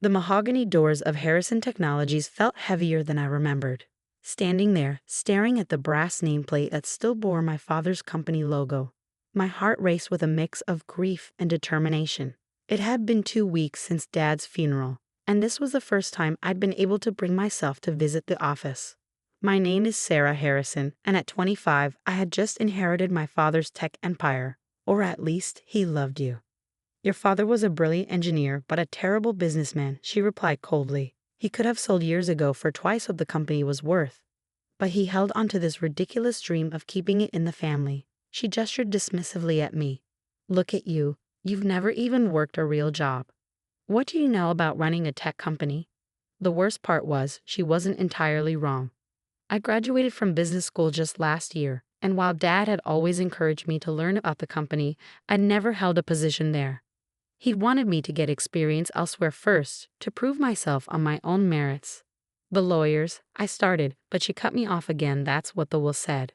The mahogany doors of Harrison Technologies felt heavier than I remembered. Standing there, staring at the brass nameplate that still bore my father's company logo, my heart raced with a mix of grief and determination. It had been 2 weeks since Dad's funeral, and this was the first time I'd been able to bring myself to visit the office. My name is Sarah Harrison, and at 25, I had just inherited my father's tech empire, or at least he loved you. Your father was a brilliant engineer, but a terrible businessman, she replied coldly. He could have sold years ago for twice what the company was worth. But he held onto this ridiculous dream of keeping it in the family. She gestured dismissively at me. Look at you. You've never even worked a real job. What do you know about running a tech company? The worst part was, she wasn't entirely wrong. I graduated from business school just last year, and while Dad had always encouraged me to learn about the company, I'd never held a position there. He wanted me to get experience elsewhere first, to prove myself on my own merits. The lawyers, I started, but she cut me off again, that's what the will said.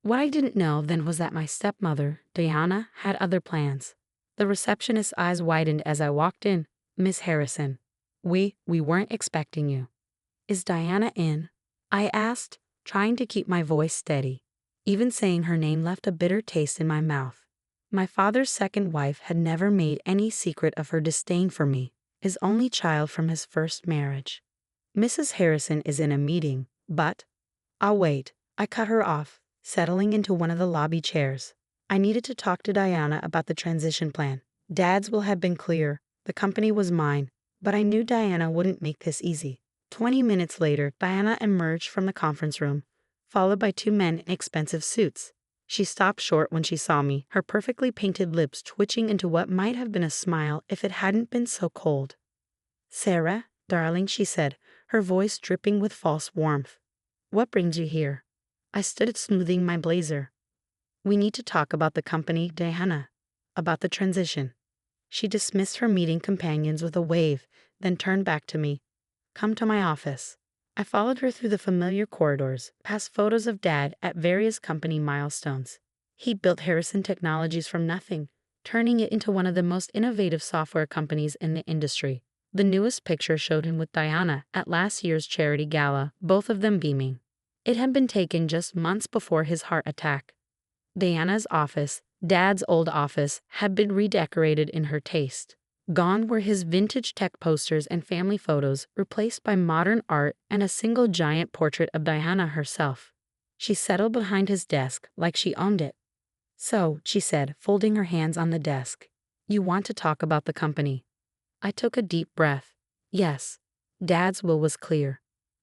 What I didn't know then was that my stepmother, Diana, had other plans. The receptionist's eyes widened as I walked in. Miss Harrison. We weren't expecting you. Is Diana in? I asked, trying to keep my voice steady. Even saying her name left a bitter taste in my mouth. My father's second wife had never made any secret of her disdain for me, his only child from his first marriage. Mrs. Harrison is in a meeting, but... I'll wait. I cut her off, settling into one of the lobby chairs. I needed to talk to Diana about the transition plan. Dad's will had been clear. The company was mine, but I knew Diana wouldn't make this easy. 20 minutes later, Diana emerged from the conference room, followed by 2 men in expensive suits. She stopped short when she saw me, her perfectly painted lips twitching into what might have been a smile if it hadn't been so cold. Sarah, darling, she said, her voice dripping with false warmth. What brings you here? I stood smoothing my blazer. We need to talk about the company, Diana. About the transition. She dismissed her meeting companions with a wave, then turned back to me. Come to my office. I followed her through the familiar corridors, past photos of Dad at various company milestones. He built Harrison Technologies from nothing, turning it into one of the most innovative software companies in the industry. The newest picture showed him with Diana at last year's charity gala, both of them beaming. It had been taken just months before his heart attack. Diana's office, Dad's old office, had been redecorated in her taste. Gone were his vintage tech posters and family photos, replaced by modern art and a single giant portrait of Diana herself. She settled behind his desk like she owned it. So, she said, folding her hands on the desk, you want to talk about the company. I took a deep breath. Yes. Dad's will was clear.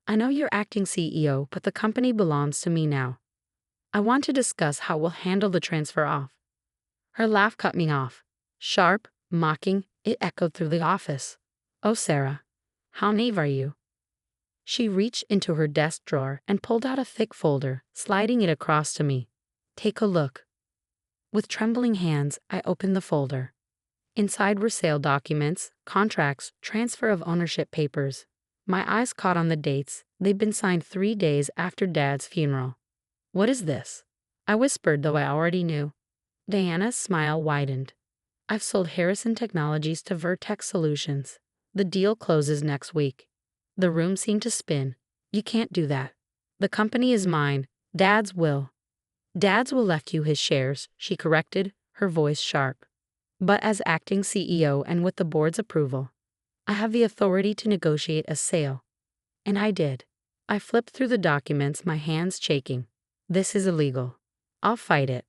I know you're acting CEO, but the company belongs to me now. I want to discuss how we'll handle the transfer off. Her laugh cut me off. Sharp, mocking, it echoed through the office. Oh, Sarah, how naive are you? She reached into her desk drawer and pulled out a thick folder, sliding it across to me. Take a look. With trembling hands, I opened the folder. Inside were sale documents, contracts, transfer of ownership papers. My eyes caught on the dates. They'd been signed 3 days after Dad's funeral. What is this? I whispered, though I already knew. Diana's smile widened. I've sold Harrison Technologies to Vertex Solutions. The deal closes next week. The room seemed to spin. You can't do that. The company is mine. Dad's will. Dad's will left you his shares, she corrected, her voice sharp. But as acting CEO and with the board's approval, I have the authority to negotiate a sale. And I did. I flipped through the documents, my hands shaking. This is illegal. I'll fight it.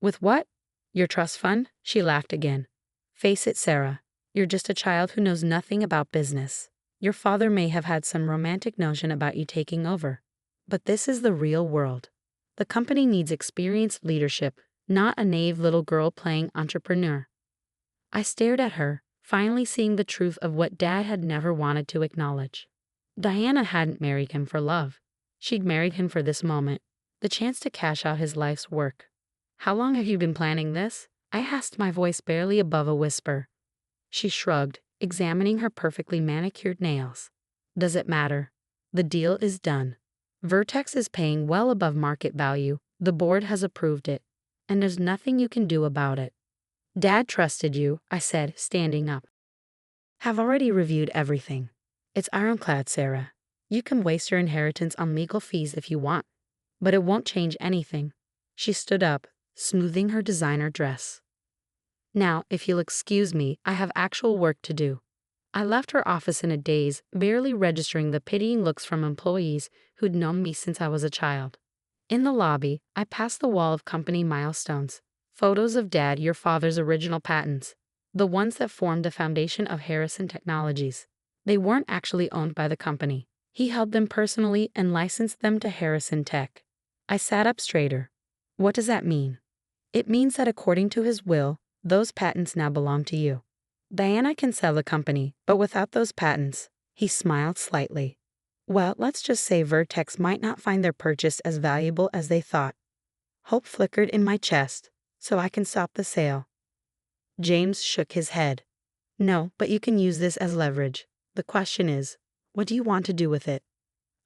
With what? Your trust fund? She laughed again. Face it, Sarah. You're just a child who knows nothing about business. Your father may have had some romantic notion about you taking over. But this is the real world. The company needs experienced leadership, not a naive little girl playing entrepreneur. I stared at her, finally seeing the truth of what Dad had never wanted to acknowledge. Diana hadn't married him for love. She'd married him for this moment, the chance to cash out his life's work. How long have you been planning this? I asked, my voice barely above a whisper. She shrugged, examining her perfectly manicured nails. Does it matter? The deal is done. Vertex is paying well above market value. The board has approved it. And there's nothing you can do about it. Dad trusted you, I said, standing up. Have already reviewed everything. It's ironclad, Sarah. You can waste your inheritance on legal fees if you want, but it won't change anything. She stood up, smoothing her designer dress. Now, if you'll excuse me, I have actual work to do. I left her office in a daze, barely registering the pitying looks from employees who'd known me since I was a child. In the lobby, I passed the wall of company milestones. Photos of Dad, your father's original patents. The ones that formed the foundation of Harrison Technologies. They weren't actually owned by the company. He held them personally and licensed them to Harrison Tech. I sat up straighter. What does that mean? It means that according to his will, those patents now belong to you. Diana can sell the company, but without those patents, he smiled slightly. Well, let's just say Vertex might not find their purchase as valuable as they thought. Hope flickered in my chest, so I can stop the sale. James shook his head. No, but you can use this as leverage. The question is, what do you want to do with it?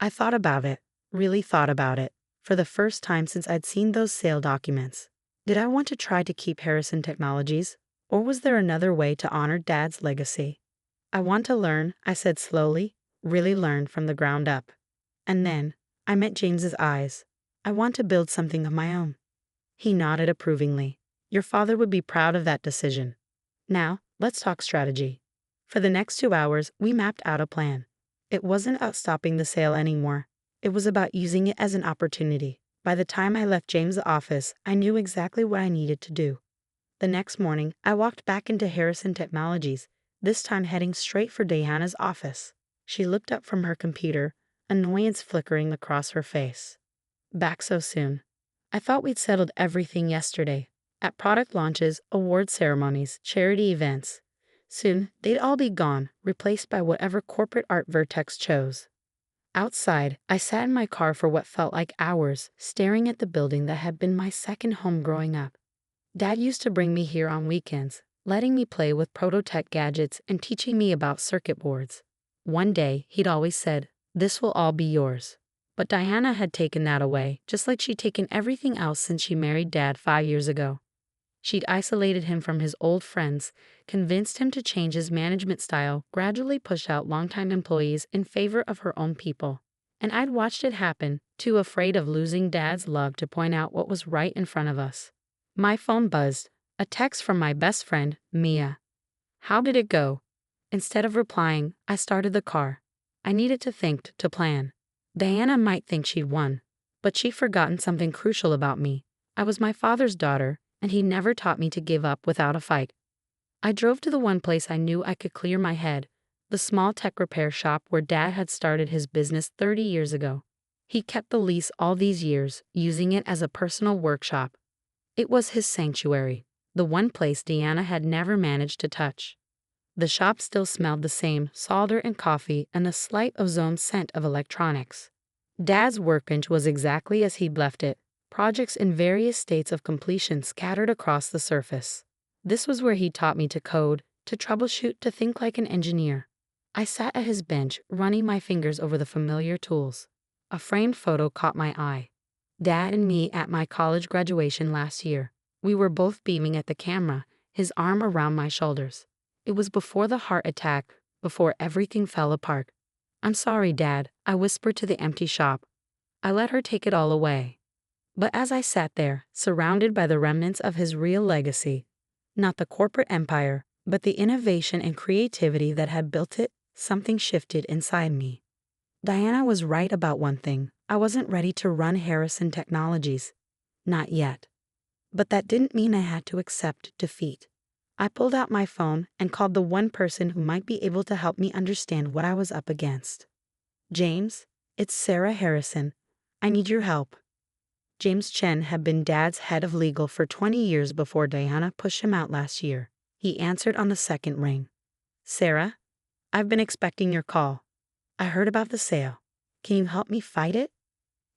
I thought about it, really thought about it, for the first time since I'd seen those sale documents. Did I want to try to keep Harrison Technologies, or was there another way to honor Dad's legacy? I want to learn, I said slowly, really learn from the ground up. And then, I met James's eyes. I want to build something of my own. He nodded approvingly. Your father would be proud of that decision. Now, let's talk strategy. For the next 2 hours, we mapped out a plan. It wasn't about stopping the sale anymore. It was about using it as an opportunity. By the time I left James' office, I knew exactly what I needed to do. The next morning, I walked back into Harrison Technologies, this time heading straight for Diana's office. She looked up from her computer, annoyance flickering across her face. Back so soon. I thought we'd settled everything yesterday. At product launches, award ceremonies, charity events. Soon, they'd all be gone, replaced by whatever corporate art Vertex chose. Outside, I sat in my car for what felt like hours, staring at the building that had been my second home growing up. Dad used to bring me here on weekends, letting me play with prototype gadgets and teaching me about circuit boards. One day, he'd always said, "This will all be yours." But Diana had taken that away, just like she'd taken everything else since she married Dad 5 years ago. She'd isolated him from his old friends, convinced him to change his management style, gradually pushed out longtime employees in favor of her own people. And I'd watched it happen, too afraid of losing Dad's love to point out what was right in front of us. My phone buzzed, a text from my best friend, Mia. How did it go? Instead of replying, I started the car. I needed to think, to plan. Diana might think she'd won, but she'd forgotten something crucial about me. I was my father's daughter, and he never taught me to give up without a fight. I drove to the one place I knew I could clear my head, the small tech repair shop where Dad had started his business 30 years ago. He kept the lease all these years, using it as a personal workshop. It was his sanctuary, the one place Diana had never managed to touch. The shop still smelled the same solder and coffee and a slight ozone scent of electronics. Dad's workbench was exactly as he'd left it, projects in various states of completion scattered across the surface. This was where he taught me to code, to troubleshoot, to think like an engineer. I sat at his bench, running my fingers over the familiar tools. A framed photo caught my eye. Dad and me at my college graduation last year. We were both beaming at the camera, his arm around my shoulders. It was before the heart attack, before everything fell apart. "I'm sorry, Dad," I whispered to the empty shop. I let her take it all away. But as I sat there, surrounded by the remnants of his real legacy, not the corporate empire, but the innovation and creativity that had built it, something shifted inside me. Diana was right about one thing. I wasn't ready to run Harrison Technologies. Not yet. But that didn't mean I had to accept defeat. I pulled out my phone and called the one person who might be able to help me understand what I was up against. "James, it's Sarah Harrison. I need your help." James Chen had been Dad's head of legal for 20 years before Diana pushed him out last year. He answered on the second ring. "Sarah, I've been expecting your call. I heard about the sale. Can you help me fight it?"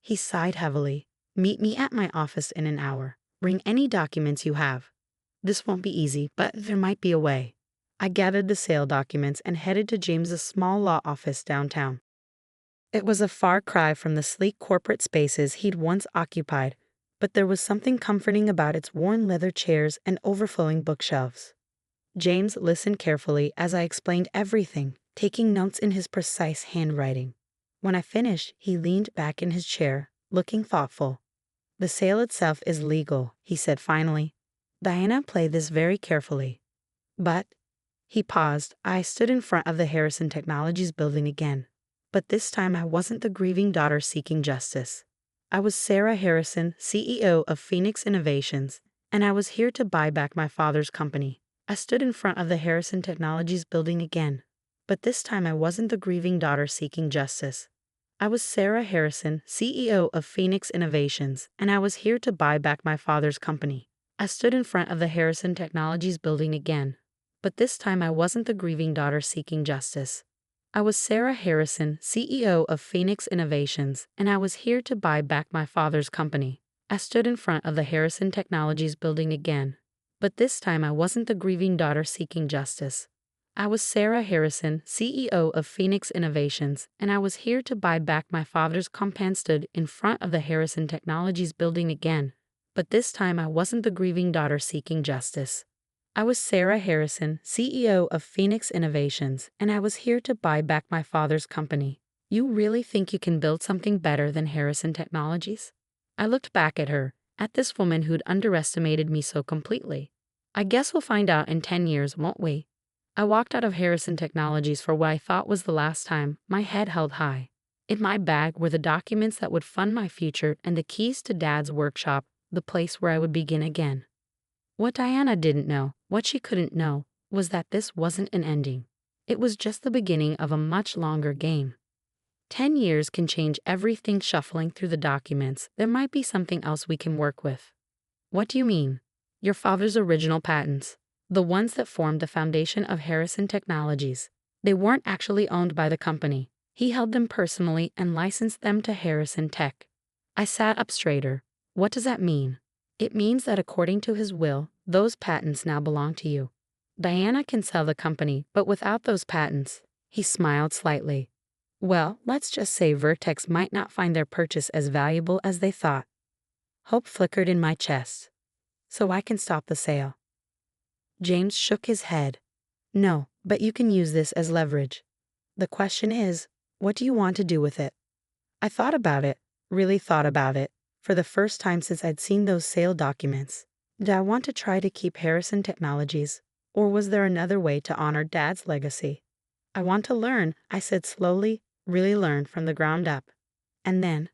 He sighed heavily. "Meet me at my office in an hour. Bring any documents you have. This won't be easy, but there might be a way." I gathered the sale documents and headed to James's small law office downtown. It was a far cry from the sleek corporate spaces he'd once occupied, but there was something comforting about its worn leather chairs and overflowing bookshelves. James listened carefully as I explained everything, taking notes in his precise handwriting. When I finished, he leaned back in his chair, looking thoughtful. "The sale itself is legal," he said finally. "Diana played this very carefully. But," he paused, I stood in front of the Harrison Technologies building again. But this time I wasn't the grieving daughter seeking justice. I was Sarah Harrison, CEO of Phoenix Innovations, and I was here to buy back my father's company. I stood in front of the Harrison Technologies building again. But this time I wasn't the grieving daughter seeking justice. I was Sarah Harrison, CEO of Phoenix Innovations, and I was here to buy back my father's company. I stood in front of the Harrison Technologies building again. But this time I wasn't the grieving daughter seeking justice. I was Sarah Harrison, CEO of Phoenix Innovations, and I was here to buy back my father's company. I stood in front of the Harrison Technologies building again. But this time I wasn't the grieving daughter seeking justice. I was Sarah Harrison, CEO of Phoenix Innovations, and I was here to buy back my father's company. Stood in front of the Harrison Technologies building again. But this time I wasn't the grieving daughter seeking justice. I was Sarah Harrison, CEO of Phoenix Innovations, and I was here to buy back my father's company. You really think you can build something better than Harrison Technologies? I looked back at her, at this woman who'd underestimated me so completely. I guess we'll find out in 10 years, won't we? I walked out of Harrison Technologies for what I thought was the last time, my head held high. In my bag were the documents that would fund my future and the keys to Dad's workshop, the place where I would begin again. What Diana didn't know, what she couldn't know, was that this wasn't an ending. It was just the beginning of a much longer game. 10 years can change everything. Shuffling through the documents, there might be something else we can work with. What do you mean? Your father's original patents. The ones that formed the foundation of Harrison Technologies. They weren't actually owned by the company. He held them personally and licensed them to Harrison Tech. I sat up straighter. What does that mean? It means that according to his will, those patents now belong to you. Diana can sell the company, but without those patents, he smiled slightly. Well, let's just say Vertex might not find their purchase as valuable as they thought. Hope flickered in my chest. So I can stop the sale. James shook his head. No, but you can use this as leverage. The question is, what do you want to do with it? I thought about it, really thought about it. For the first time since I'd seen those sale documents. Did I want to try to keep Harrison Technologies, or was there another way to honor Dad's legacy? I want to learn, I said slowly, really learn from the ground up. And then,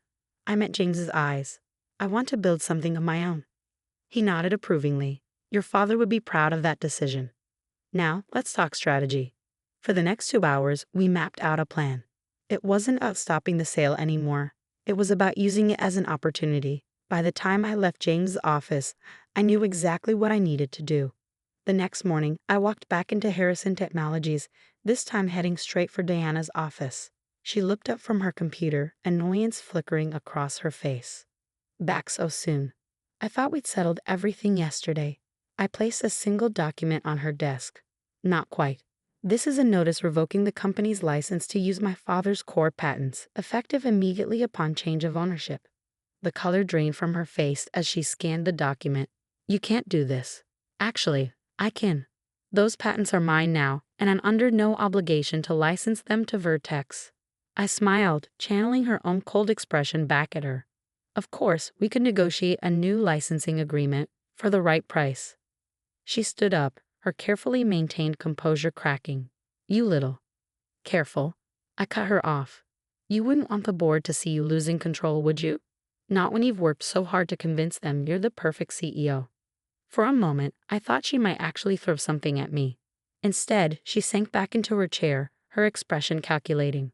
I met James's eyes. I want to build something of my own. He nodded approvingly. Your father would be proud of that decision. Now, let's talk strategy. For the next 2 hours, we mapped out a plan. It wasn't about stopping the sale anymore. It was about using it as an opportunity. By the time I left James's office, I knew exactly what I needed to do. The next morning, I walked back into Harrison Technologies, this time heading straight for Diana's office. She looked up from her computer, annoyance flickering across her face. Back so soon. I thought we'd settled everything yesterday. I placed a single document on her desk. Not quite. This is a notice revoking the company's license to use my father's core patents, effective immediately upon change of ownership. The color drained from her face as she scanned the document. You can't do this. Actually, I can. Those patents are mine now, and I'm under no obligation to license them to Vertex. I smiled, channeling her own cold expression back at her. Of course, we could negotiate a new licensing agreement for the right price. She stood up, her carefully maintained composure cracking. You little. Careful. I cut her off. You wouldn't want the board to see you losing control, would you? Not when you've worked so hard to convince them you're the perfect CEO. For a moment, I thought she might actually throw something at me. Instead, she sank back into her chair, her expression calculating.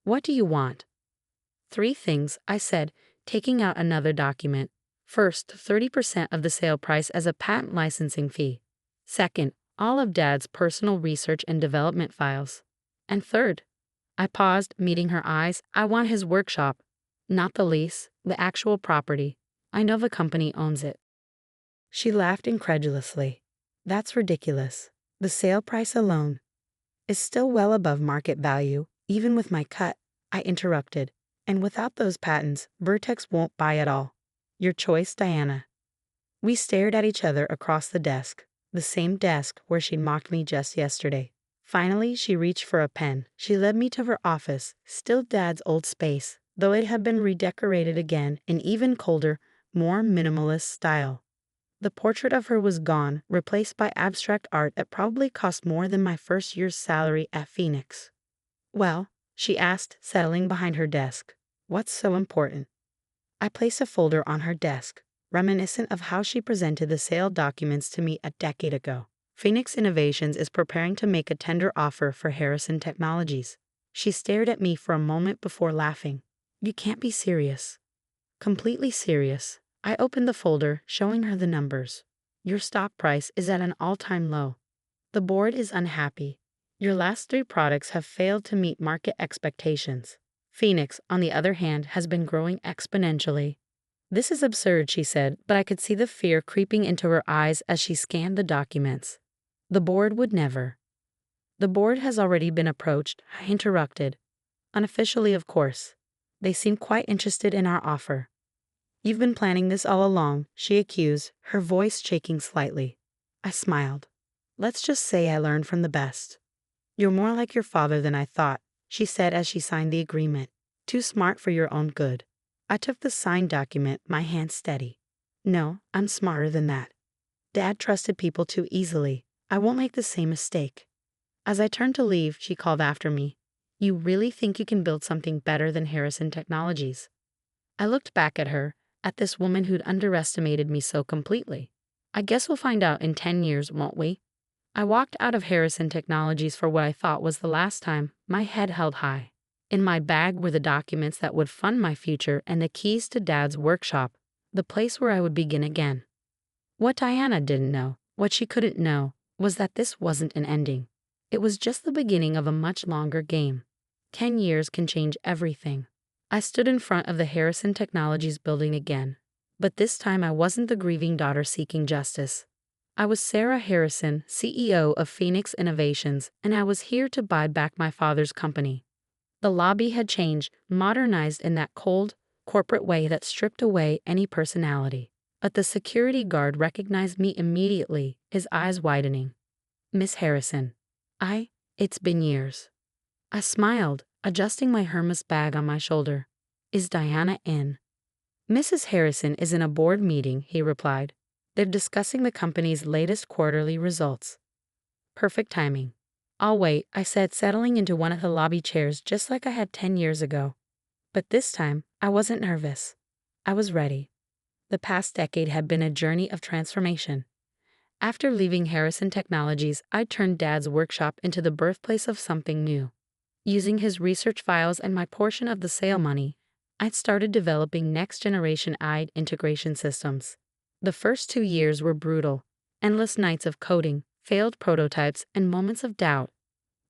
What do you want? 3 things, I said, taking out another document. First, 30% of the sale price as a patent licensing fee. Second, all of Dad's personal research and development files. And third, I paused, meeting her eyes, I want his workshop. Not the lease, the actual property. I know the company owns it. She laughed incredulously. That's ridiculous. The sale price alone is still well above market value, even with my cut, I interrupted. And without those patents, Vertex won't buy at all. Your choice, Diana. We stared at each other across the desk. The same desk where she'd mocked me just yesterday. Finally, she reached for a pen. She led me to her office, still Dad's old space, though it had been redecorated again in even colder, more minimalist style. The portrait of her was gone, replaced by abstract art that probably cost more than my first year's salary at Phoenix. "Well?" she asked, settling behind her desk. "What's so important?" I placed a folder on her desk, reminiscent of how she presented the sale documents to me a decade ago. Phoenix Innovations is preparing to make a tender offer for Harrison Technologies. She stared at me for a moment before laughing. "You can't be serious." "Completely serious." I opened the folder, showing her the numbers. "Your stock price is at an all-time low. The board is unhappy. Your last 3 products have failed to meet market expectations. Phoenix, on the other hand, has been growing exponentially." "This is absurd," she said, but I could see the fear creeping into her eyes as she scanned the documents. "The board would never." "The board has already been approached," I interrupted. "Unofficially, of course. They seem quite interested in our offer." "You've been planning this all along," she accused, her voice shaking slightly. I smiled. "Let's just say I learned from the best." "You're more like your father than I thought," she said as she signed the agreement. "Too smart for your own good." I took the signed document, my hand steady. "No, I'm smarter than that. Dad trusted people too easily. I won't make the same mistake." As I turned to leave, she called after me. "You really think you can build something better than Harrison Technologies?" I looked back at her, at this woman who'd underestimated me so completely. "I guess we'll find out in 10 years, won't we?" I walked out of Harrison Technologies for what I thought was the last time, my head held high. In my bag were the documents that would fund my future and the keys to Dad's workshop, the place where I would begin again. What Diana didn't know, what she couldn't know, was that this wasn't an ending. It was just the beginning of a much longer game. 10 years can change everything. I stood in front of the Harrison Technologies building again, but this time I wasn't the grieving daughter seeking justice. I was Sarah Harrison, CEO of Phoenix Innovations, and I was here to buy back my father's company. The lobby had changed, modernized in that cold, corporate way that stripped away any personality. But the security guard recognized me immediately, his eyes widening. "Miss Harrison." It's been years." I smiled, adjusting my Hermes bag on my shoulder. "Is Diana in?" "Mrs. Harrison is in a board meeting," he replied. "They're discussing the company's latest quarterly results." "Perfect timing." "I'll wait," I said, settling into one of the lobby chairs just like I had 10 years ago. But this time, I wasn't nervous. I was ready. The past decade had been a journey of transformation. After leaving Harrison Technologies, I turned Dad's workshop into the birthplace of something new. Using his research files and my portion of the sale money, I'd started developing next-generation AI integration systems. The first 2 years were brutal. Endless nights of coding, failed prototypes, and moments of doubt.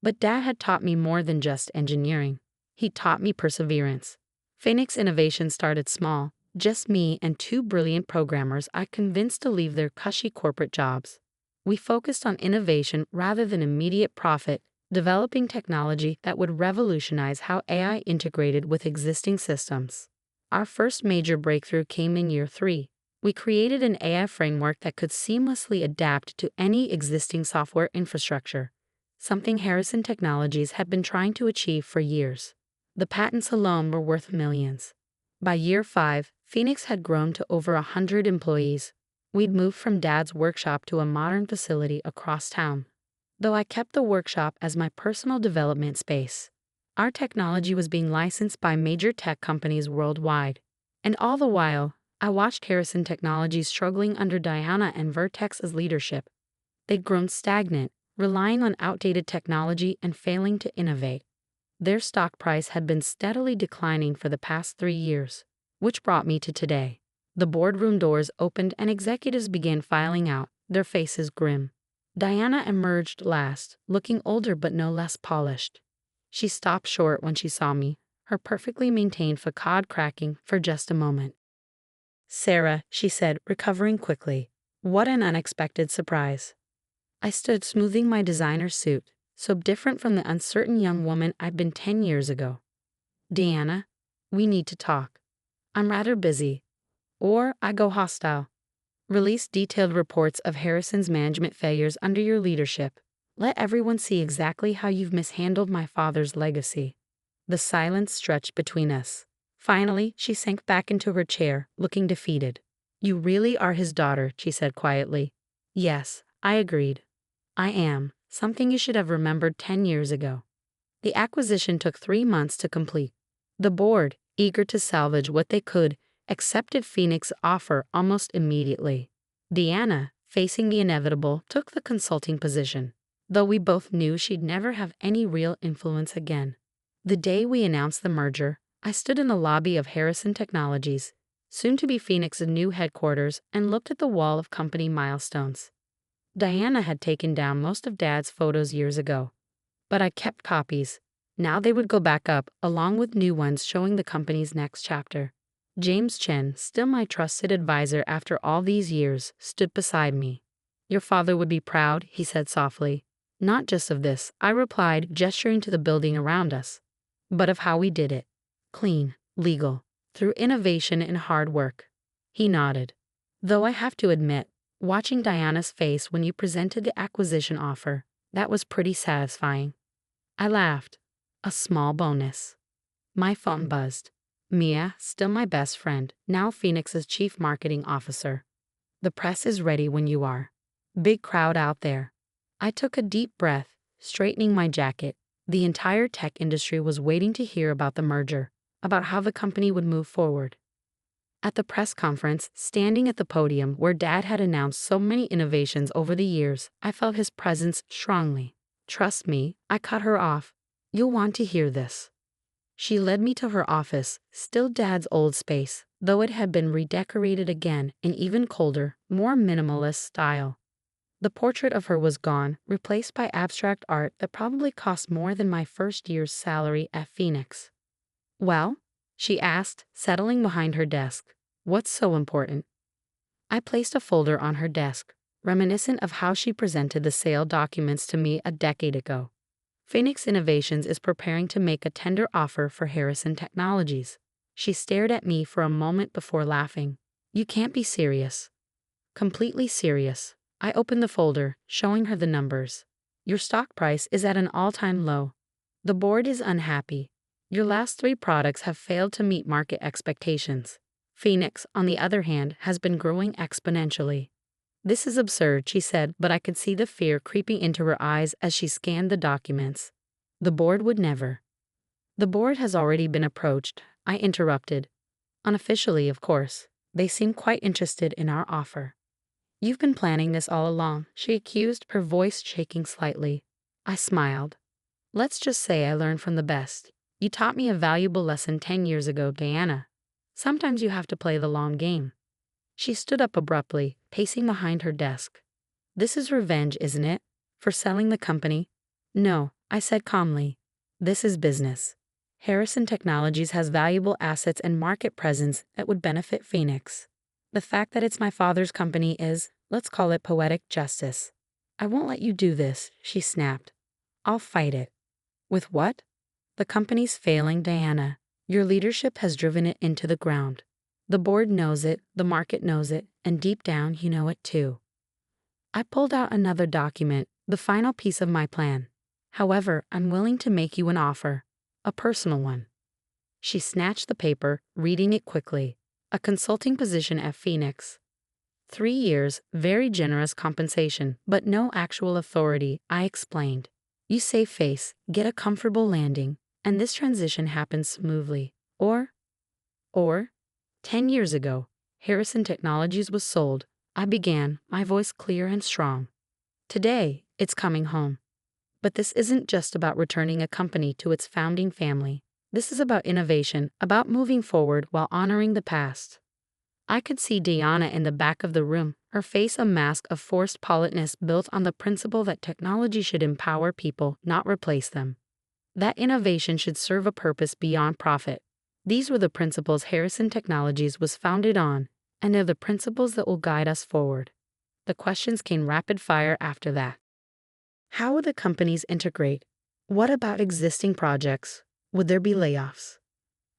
But Dad had taught me more than just engineering. He taught me perseverance. Phoenix Innovation started small, just me and 2 brilliant programmers I convinced to leave their cushy corporate jobs. We focused on innovation rather than immediate profit, developing technology that would revolutionize how AI integrated with existing systems. Our first major breakthrough came in year 3. We created an AI framework that could seamlessly adapt to any existing software infrastructure, something Harrison Technologies had been trying to achieve for years. The patents alone were worth millions. By year 5, Phoenix had grown to over 100 employees. We'd moved from Dad's workshop to a modern facility across town. Though I kept the workshop as my personal development space, our technology was being licensed by major tech companies worldwide. And all the while, I watched Harrison Technologies struggling under Diana and Vertex's leadership. They'd grown stagnant, relying on outdated technology and failing to innovate. Their stock price had been steadily declining for the past 3 years, which brought me to today. The boardroom doors opened and executives began filing out, their faces grim. Diana emerged last, looking older but no less polished. She stopped short when she saw me, her perfectly maintained facade cracking for just a moment. "Sarah," she said, recovering quickly. "What an unexpected surprise." I stood smoothing my designer suit, so different from the uncertain young woman I'd been 10 years ago. "Diana, we need to talk. I'm rather busy." Or I go hostile. Release detailed reports of Harrison's management failures under your leadership. Let everyone see exactly how you've mishandled my father's legacy. The silence stretched between us. Finally, she sank back into her chair, looking defeated. You really are his daughter, she said quietly. Yes, I agreed. I am, something you should have remembered 10 years ago. The acquisition took 3 months to complete. The board, eager to salvage what they could, accepted Phoenix's offer almost immediately. Deanna, facing the inevitable, took the consulting position, though we both knew she'd never have any real influence again. The day we announced the merger, I stood in the lobby of Harrison Technologies, soon to be Phoenix's new headquarters, and looked at the wall of company milestones. Diana had taken down most of Dad's photos years ago, but I kept copies. Now they would go back up, along with new ones showing the company's next chapter. James Chen, still my trusted advisor after all these years, stood beside me. Your father would be proud, he said softly. Not just of this, I replied, gesturing to the building around us, but of how we did it. Clean, legal, through innovation and hard work. He nodded. Though I have to admit, watching Diana's face when you presented the acquisition offer, that was pretty satisfying. I laughed. A small bonus. My phone buzzed. Mia, still my best friend, now Phoenix's chief marketing officer. The press is ready when you are. Big crowd out there. I took a deep breath, straightening my jacket. The entire tech industry was waiting to hear about the merger, about how the company would move forward. At the press conference, standing at the podium where Dad had announced so many innovations over the years, I felt his presence strongly. Trust me, I cut her off. You'll want to hear this. She led me to her office, still Dad's old space, though it had been redecorated again in even colder, more minimalist style. The portrait of her was gone, replaced by abstract art that probably cost more than my first year's salary at Phoenix. Well? She asked, settling behind her desk. What's so important? I placed a folder on her desk, reminiscent of how she presented the sale documents to me a decade ago. Phoenix Innovations is preparing to make a tender offer for Harrison Technologies. She stared at me for a moment before laughing. You can't be serious. Completely serious. I opened the folder, showing her the numbers. Your stock price is at an all-time low. The board is unhappy. Your last 3 products have failed to meet market expectations. Phoenix, on the other hand, has been growing exponentially. This is absurd, she said, but I could see the fear creeping into her eyes as she scanned the documents. The board would never. The board has already been approached, I interrupted. Unofficially, of course. They seem quite interested in our offer. You've been planning this all along, she accused, her voice shaking slightly. I smiled. Let's just say I learned from the best. You taught me a valuable lesson 10 years ago, Diana. Sometimes you have to play the long game. She stood up abruptly, pacing behind her desk. This is revenge, isn't it? For selling the company? No, I said calmly. This is business. Harrison Technologies has valuable assets and market presence that would benefit Phoenix. The fact that it's my father's company is, let's call it poetic justice. I won't let you do this, she snapped. I'll fight it. With what? The company's failing, Diana. Your leadership has driven it into the ground. The board knows it, the market knows it, and deep down you know it too. I pulled out another document, the final piece of my plan. However, I'm willing to make you an offer. A personal one. She snatched the paper, reading it quickly. A consulting position at Phoenix. 3 years, very generous compensation, but no actual authority, I explained. You save face, get a comfortable landing, and this transition happens smoothly. Or, 10 years ago, Harrison Technologies was sold. I began, my voice clear and strong. Today, it's coming home. But this isn't just about returning a company to its founding family. This is about innovation, about moving forward while honoring the past. I could see Diana in the back of the room, her face a mask of forced politeness built on the principle that technology should empower people, not replace them. That innovation should serve a purpose beyond profit. These were the principles Harrison Technologies was founded on, and they're the principles that will guide us forward. The questions came rapid fire after that. How would the companies integrate? What about existing projects? Would there be layoffs?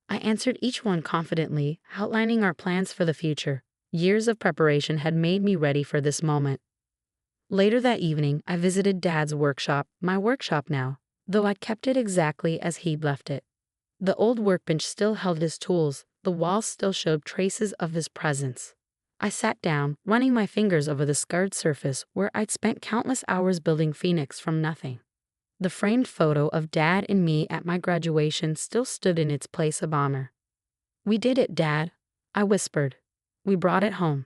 I answered each one confidently, outlining our plans for the future. Years of preparation had made me ready for this moment. Later that evening, I visited Dad's workshop, my workshop now, though I kept it exactly as he'd left it. The old workbench still held his tools, the walls still showed traces of his presence. I sat down, running my fingers over the scarred surface where I'd spent countless hours building Phoenix from nothing. The framed photo of Dad and me at my graduation still stood in its place of honor. "We did it, Dad," I whispered. "We brought it home."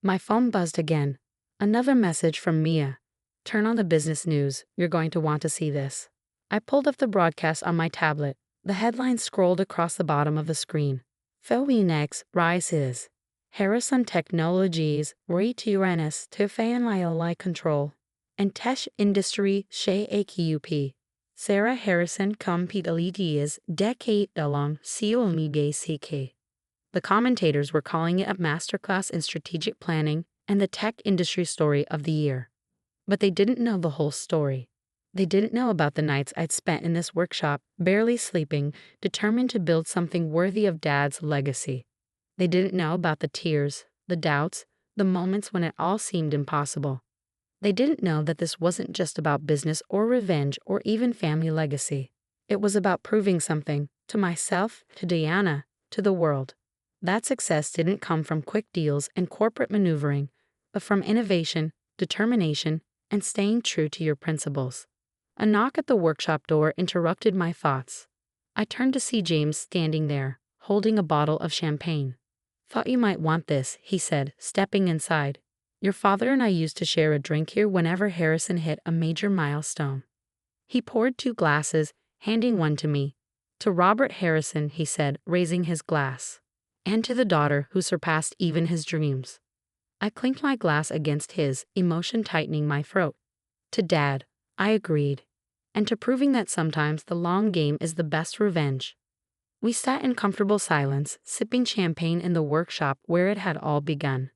My phone buzzed again. Another message from Mia. "Turn on the business news. You're going to want to see this." I pulled up the broadcast on my tablet. The headline scrolled across the bottom of the screen. Phoenix rises. Harrison Technologies returns to family control. And tech industry shakeup. Sarah Harrison completes decade-long COMEGCK. The commentators were calling it a masterclass in strategic planning and the tech industry story of the year. But they didn't know the whole story. They didn't know about the nights I'd spent in this workshop, barely sleeping, determined to build something worthy of Dad's legacy. They didn't know about the tears, the doubts, the moments when it all seemed impossible. They didn't know that this wasn't just about business or revenge or even family legacy. It was about proving something, to myself, to Diana, to the world. That success didn't come from quick deals and corporate maneuvering, but from innovation, determination, and staying true to your principles. A knock at the workshop door interrupted my thoughts. I turned to see James standing there, holding a bottle of champagne. "Thought you might want this," he said, stepping inside. "Your father and I used to share a drink here whenever Harrison hit a major milestone." He poured 2 glasses, handing one to me. "To Robert Harrison," he said, raising his glass. "And to the daughter who surpassed even his dreams." I clinked my glass against his, emotion tightening my throat. "To Dad," I agreed. "And to proving that sometimes the long game is the best revenge." We sat in comfortable silence, sipping champagne in the workshop where it had all begun.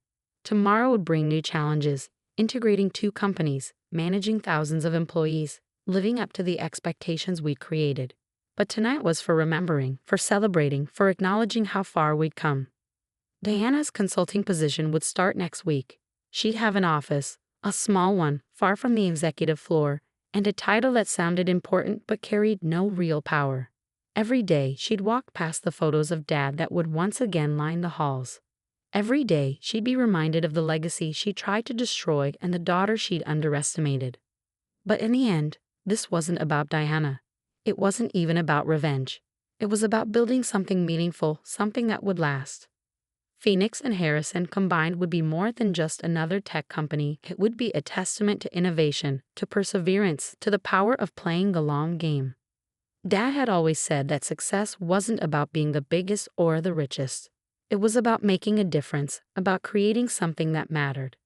Tomorrow would bring new challenges, integrating 2 companies, managing thousands of employees, living up to the expectations we'd created. But tonight was for remembering, for celebrating, for acknowledging how far we'd come. Diana's consulting position would start next week. She'd have an office, a small one, far from the executive floor, and a title that sounded important but carried no real power. Every day, she'd walk past the photos of Dad that would once again line the halls. Every day, she'd be reminded of the legacy she tried to destroy and the daughter she'd underestimated. But in the end, this wasn't about Diana. It wasn't even about revenge. It was about building something meaningful, something that would last. Phoenix and Harrison combined would be more than just another tech company. It would be a testament to innovation, to perseverance, to the power of playing the long game. Dad had always said that success wasn't about being the biggest or the richest. It was about making a difference, about creating something that mattered.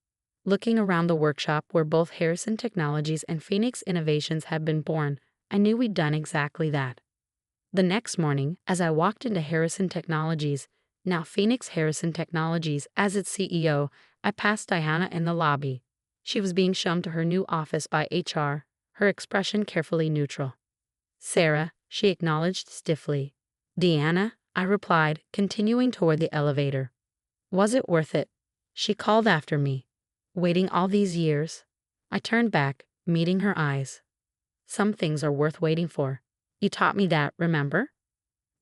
Looking around the workshop where both Harrison Technologies and Phoenix Innovations had been born, I knew we'd done exactly that. The next morning, as I walked into Harrison Technologies, now Phoenix Harrison Technologies, as its CEO, I passed Diana in the lobby. She was being shown to her new office by HR, her expression carefully neutral. "Sarah," she acknowledged stiffly. "Diana," I replied, continuing toward the elevator. "Was it worth it?" she called after me. "Waiting all these years?" I turned back, meeting her eyes. "Some things are worth waiting for. You taught me that, remember?"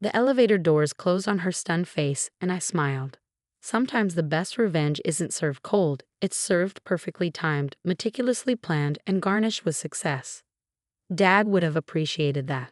The elevator doors closed on her stunned face, and I smiled. Sometimes the best revenge isn't served cold, it's served perfectly timed, meticulously planned, and garnished with success. Dad would have appreciated that.